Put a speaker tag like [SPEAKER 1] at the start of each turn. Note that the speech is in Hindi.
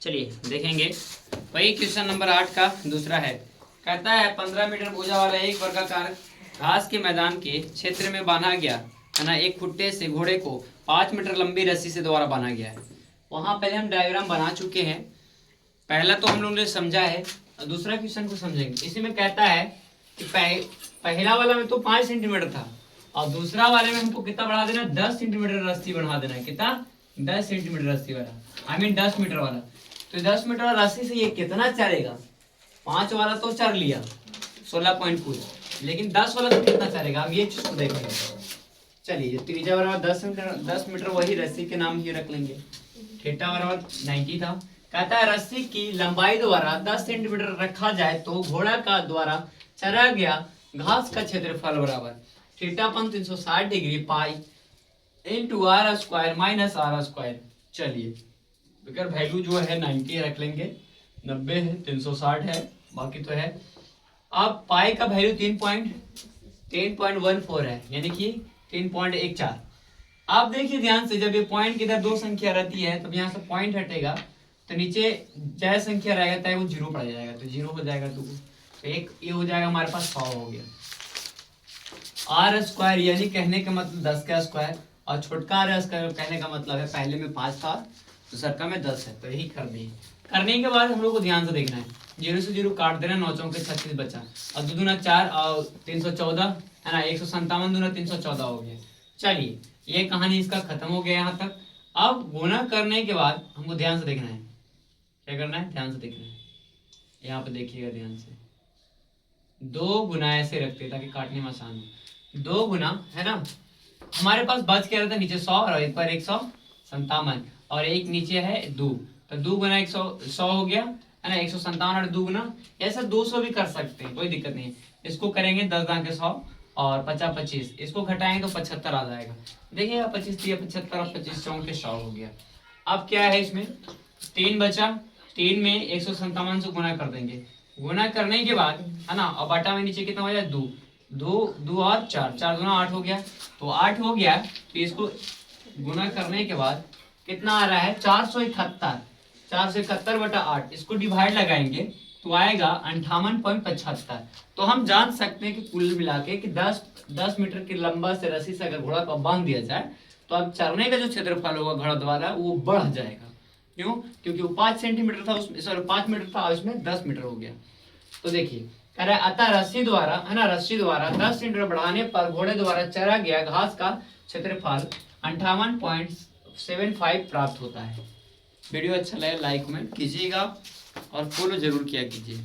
[SPEAKER 1] चलिए देखेंगे। वही क्वेश्चन नंबर 8 का दूसरा है। कहता है 15 मीटर भुजा वाला एक वर्गाकार घास के मैदान के क्षेत्र में बांधा गया है ना, एक खुट्टे से घोड़े को 5 मीटर लंबी रस्सी से द्वारा बांधा गया है। वहां पहले हम डायग्राम बना चुके हैं। पहला तो हम लोगों ने समझा है, दूसरा क्वेश्चन को समझेंगे। इसी में कहता है कि पहला वाला में तो 5 सेंटीमीटर था और दूसरा वाले में हमको कितना बढ़ा देना, 10 सेंटीमीटर रस्सी बढ़ा देना है। कितना, 10 सेंटीमीटर रस्सी वाला, आई मीन 10 मीटर वाला। तो 10 मीटर वाला रस्सी से ये कितना चलेगा। 5 वाला तो चल लिया 16 पॉइंट कुछ, लेकिन 10 वाला तो कितना चलेगा, हम ये चीज को देखेंगे। चलिए त्रिज्या बराबर 10 मीटर वही रस्सी के नाम ही रख लेंगे। थीटा बराबर 90 था। कहता है रस्सी की लंबाई द्वारा 10 सेंटीमीटर रखा जाए तो घोड़ा का द्वारा चरा गया घास का क्षेत्रफल बराबर theta upon 360 degree pi into r square minus r square. चलिए अगर वैल्यू जो है 90 रख लेंगे, 90 है, 360 है, बाकी तो है। अब पाई का वैल्यू 10.14 है, यानी कि 3.14। आप देखिए ध्यान से, जब ये पॉइंट की इधर दो संख्या रहती है तब यहाँ से पॉइंट हटेगा तो नीचे जय संख्या रहेगा तय वो जीरो पड़ जाएगा, तो जीरो हो जाएगा। तो एक ये हो जाएगा हमारे पास 100 हो गया। आर स्क्वायर यानी कहने का मतलब 10 का स्क्वायर, और छोटका आर स्क्वायर कहने का मतलब है पहले में 5 था तो सरका में 10 है, तो यही कर दिए। करने के बाद हम लोग को ध्यान से देखना है, 0 से 0 काट देना, 9 चौके 36 बचा, और 2 दूना 4 और 314 है ना, 157 दूना 314 हो गया। चलिए ये कहानी इसका खत्म हो गया यहाँ तक। अब गुना करने के बाद हमको ध्यान से देखना है, क्या करना है, ध्यान से देखना है। यहाँ पे देखिएगा ध्यान से, 2 गुना ऐसे रखते ताकि काटने में आसान हो। 2 गुना है ना, हमारे पास बच क्या रहता है नीचे 100 और एक पर 157 और एक नीचे है 2, तो 2 गुना 100 हो गया है ना, 157 और 2 गुना, ऐसा 200 भी कर सकते हैं, कोई दिक्कत नहीं है। इसको करेंगे 10 दां के 100 और 50 25, इसको घटाएंगे तो 75 आ जाएगा। देखिएगा 25 दिया 75 और 25 चौके 100 हो गया। अब क्या है इसमें 3 बचा, 3 में 157 से गुना कर देंगे। गुना करने के बाद है ना, और बटा में नीचे कितना हो जाए 2, 2 और 4, 4 दूना 8 हो गया, तो 8 हो गया। तो इसको गुना करने के बाद कितना आ रहा है 471, 471 बटा 8, इसको डिवाइड लगाएंगे तो आएगा 58.75। तो हम जान सकते हैं कि कुल मिला के कि 10 मीटर की लंबा से रस्सी से अगर घोड़ा को बांध दिया जाए तो अब चलने का जो क्षेत्रफल होगा घोड़ा द्वारा वो बढ़ जाएगा। क्यों, क्योंकि वो 5 सेंटीमीटर था उसमें, सॉरी 5 मीटर था, उसमें 10 मीटर हो गया। तो देखिए कह रहा है अतः रस्सी द्वारा है ना, रस्सी द्वारा 10 सेंटीमीटर बढ़ाने पर घोड़े द्वारा चरा गया घास का क्षेत्रफल 58.75 प्राप्त होता है। वीडियो अच्छा लगे लाइक कमेंट कीजिएगा और फॉलो जरूर किया कीजिए।